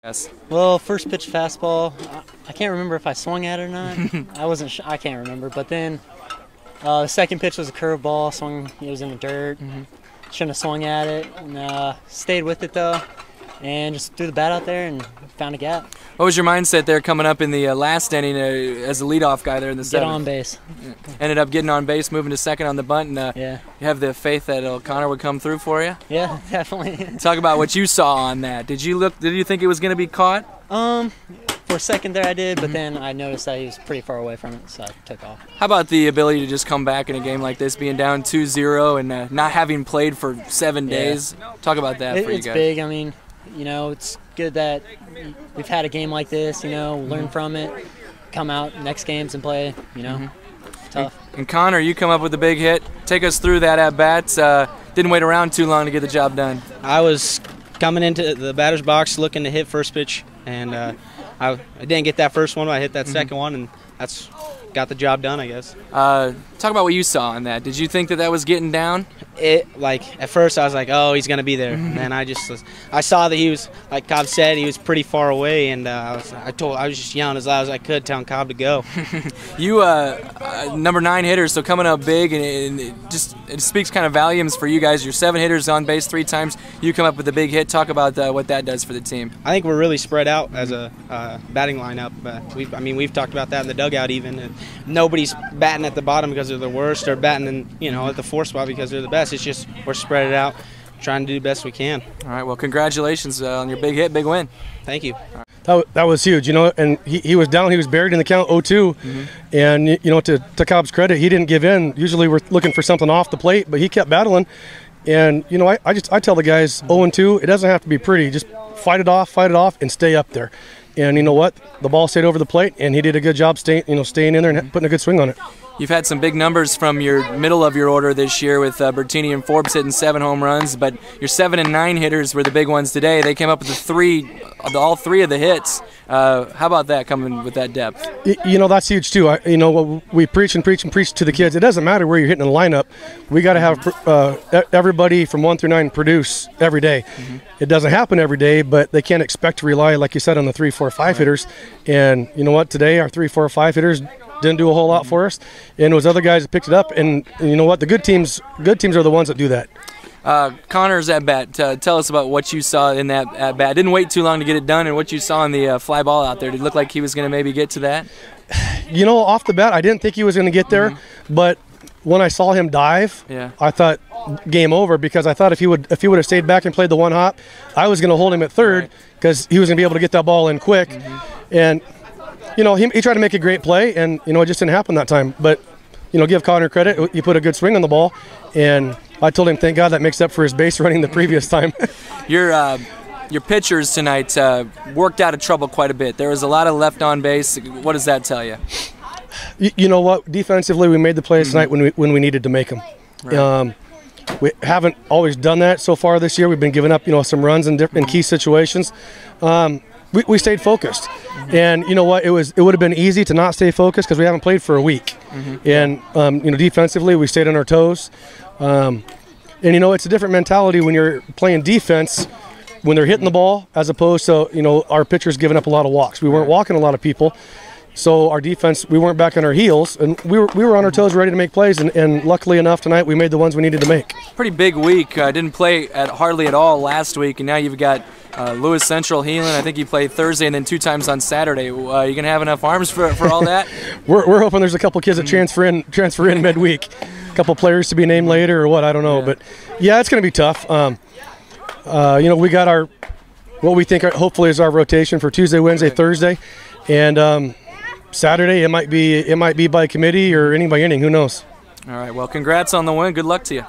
Yes. Well, first pitch fastball, I can't remember if I swung at it or not. I can't remember. But then the second pitch was a curveball. It was in the dirt. Shouldn't have swung at it. And, stayed with it though, and just threw the bat out there and found a gap. What was your mindset there coming up in the last inning as a leadoff guy there in the seventh? Get on base. Yeah. Ended up getting on base, moving to second on the bunt, and yeah. You have the faith that Connor would come through for you? Yeah, definitely. Talk about what you saw on that. Did you think it was going to be caught? For a second there I did, but then I noticed that he was pretty far away from it, so I took off. How about the ability to just come back in a game like this, being down 2-0 and not having played for 7 days? Talk about that for you guys. It's big. I mean, it's good that we've had a game like this, learn from it, come out next games and play, tough. And Connor, you come up with a big hit. Take us through that at-bat. Didn't wait around too long to get the job done. I was coming into the batter's box looking to hit first pitch, and I didn't get that first one, but I hit that second one, and that's got the job done, I guess. Talk about what you saw in that. Did you think that was getting down? At first I was like, oh, he's gonna be there, and I saw that he was, like Cobb said, he was pretty far away, and I was just yelling as loud as I could, telling Cobb to go. You number 9 hitter, so coming up big, and it speaks kind of volumes for you guys. You're 7 hitters on base 3 times. You come up with a big hit. Talk about what that does for the team. I think we're really spread out as a batting lineup. We've talked about that in the dugout even. Nobody's batting at the bottom because they're the worst, or batting at the 4th spot because they're the best. It's just we're spread it out, trying to do the best we can. All right, well, congratulations on your big hit, big win. Thank you. That was huge, and he was down, he was buried in the count 0-2, and to Cobb's credit, he didn't give in. Usually we're looking for something off the plate, but he kept battling, and I tell the guys 0-2, it doesn't have to be pretty, just fight it off, and stay up there. And you know what? The ball stayed over the plate, and he did a good job staying in there and putting a good swing on it. You've had some big numbers from your middle of your order this year with Bertini and Forbes hitting 7 home runs, but your 7 and 9 hitters were the big ones today. They came up with all 3 of the hits. How about that, coming with that depth? That's huge too. We preach and preach and preach to the kids. It doesn't matter where you're hitting in the lineup. We got to have everybody from 1 through 9 produce every day. It doesn't happen every day, but they can't expect to rely, like you said, on the 3, 4, 5 hitters. And you know what? Today our 3, 4, 5 hitters didn't do a whole lot for us, and it was other guys that picked it up. And you know what? The good teams are the ones that do that. Connor's at bat. Tell us about what you saw in that at bat. Didn't wait too long to get it done, and what you saw in the fly ball out there. Did it look like he was going to maybe get to that? Off the bat, I didn't think he was going to get there, but when I saw him dive, I thought game over, because I thought if he would have stayed back and played the one hop, I was going to hold him at third because he was going to be able to get that ball in quick. And he tried to make a great play, and it just didn't happen that time. But give Connor credit. He put a good swing on the ball, and I told him, thank God that makes up for his base running the previous time. Your pitchers tonight worked out of trouble quite a bit. There was a lot of left on base. What does that tell you? You know what? Defensively, we made the plays tonight when we needed to make them. Right. We haven't always done that so far this year. We've been giving up some runs in key situations. We stayed focused, and you know what? It would have been easy to not stay focused because we haven't played for a week. And defensively, we stayed on our toes. And it's a different mentality when you're playing defense, when they're hitting the ball, as opposed to our pitchers giving up a lot of walks. We weren't walking a lot of people, so our defense, we weren't back on our heels, and we were on our toes, ready to make plays. And luckily enough, tonight we made the ones we needed to make. Pretty big week. Didn't play hardly at all last week, and now you've got Lewis Central, Healing. I think you played Thursday and then 2 times on Saturday. You gonna have enough arms for all that? We're hoping there's a couple kids that transfer in midweek. A couple players to be named later or what, I don't know. But yeah, it's gonna be tough. We got what we think hopefully is our rotation for Tuesday, Wednesday, Thursday, and Saturday it might be by committee or inning by inning. Who knows? All right. Well, congrats on the win. Good luck to you.